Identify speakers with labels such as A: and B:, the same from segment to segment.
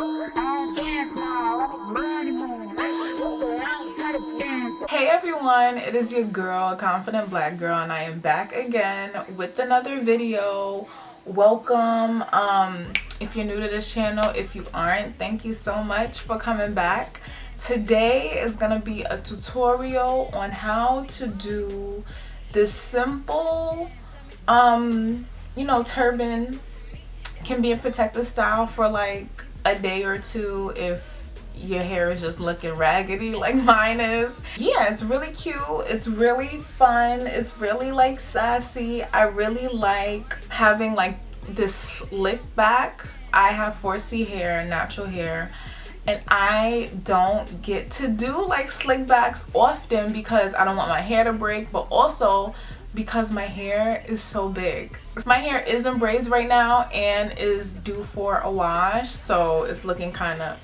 A: Hey everyone, it is your girl, Confident Black Girl, and I am back again with another video. Welcome. If you're new to this channel, if you aren't, thank you so much for coming back. Today is gonna be a tutorial on how to do this simple turban. Can be a protective style for like a day or two if your hair is just looking raggedy like mine is. Yeah, it's really cute, it's really fun, it's really like sassy. I really like having like this slick back. I have 4C hair, natural hair, and I don't get to do like slick backs often because I don't want my hair to break, but also because my hair is so big. My hair is in braids right now and is due for a wash, so it's looking kind of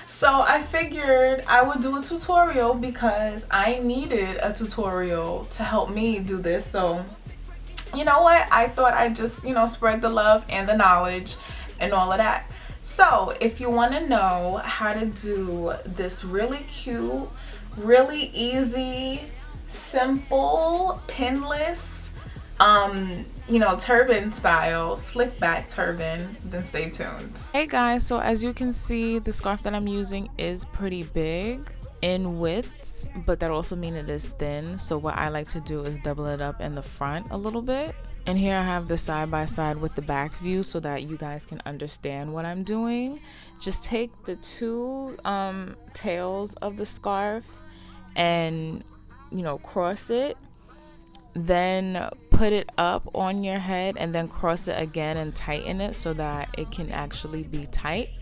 A: so I figured I would do a tutorial because I needed a tutorial to help me do this. So you know what, I thought I'd just spread the love and the knowledge and all of that. So if you want to know how to do this really cute, really easy, simple, pinless turban style slick back turban, then stay tuned. Hey guys, so as you can see, the scarf that I'm using is pretty big in width, but that also means it is thin. So what I like to do is double it up in the front a little bit. And here I have the side by side with the back view so that you guys can understand what I'm doing. Just take the two tails of the scarf and cross it, then put it up on your head and then cross it again and tighten it so that it can actually be tight,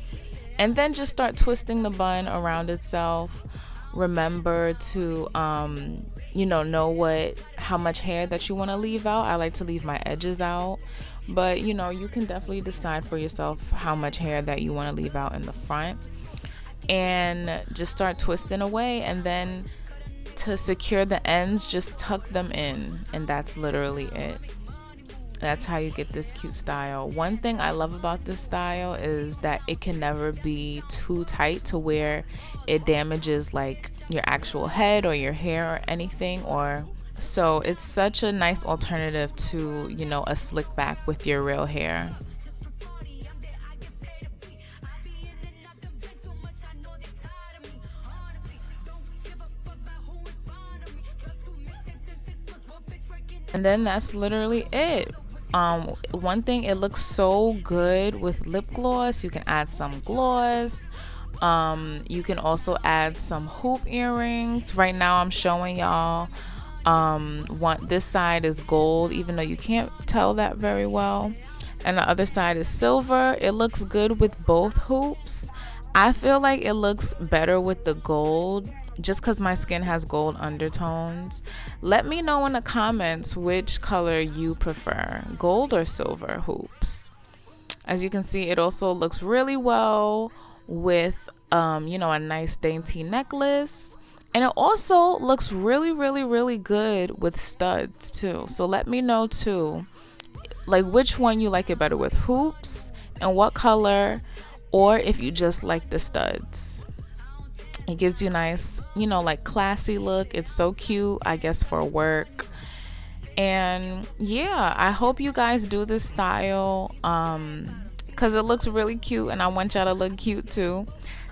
A: and then just start twisting the bun around itself. Remember to know how much hair that you want to leave out. I like to leave my edges out, but you can definitely decide for yourself how much hair that you want to leave out in the front, and just start twisting away. And then to secure the ends, just tuck them in, and that's literally it. That's how you get this cute style. One thing I love about this style is that it can never be too tight to where it damages like your actual head or your hair or anything, or so it's such a nice alternative to a slick back with your real hair. And then that's literally it. One thing, it looks so good with lip gloss. You can add some gloss. You can also add some hoop earrings. Right now I'm showing y'all this side is gold, even though you can't tell that very well, and the other side is silver. It looks good with both hoops. I feel like it looks better with the gold just because my skin has gold undertones. Let me know in the comments which color you prefer, gold or silver hoops. As you can see, it also looks really well with a nice dainty necklace, and it also looks really good with studs too. So let me know too, like which one you like it better with, hoops and what color, or if you just like the studs. It gives you a nice, like classy look. It's so cute, I guess, for work. And yeah, I hope you guys do this style because it looks really cute and I want y'all to look cute too.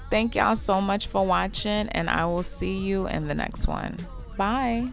A: Thank y'all so much for watching, and I will see you in the next one. Bye.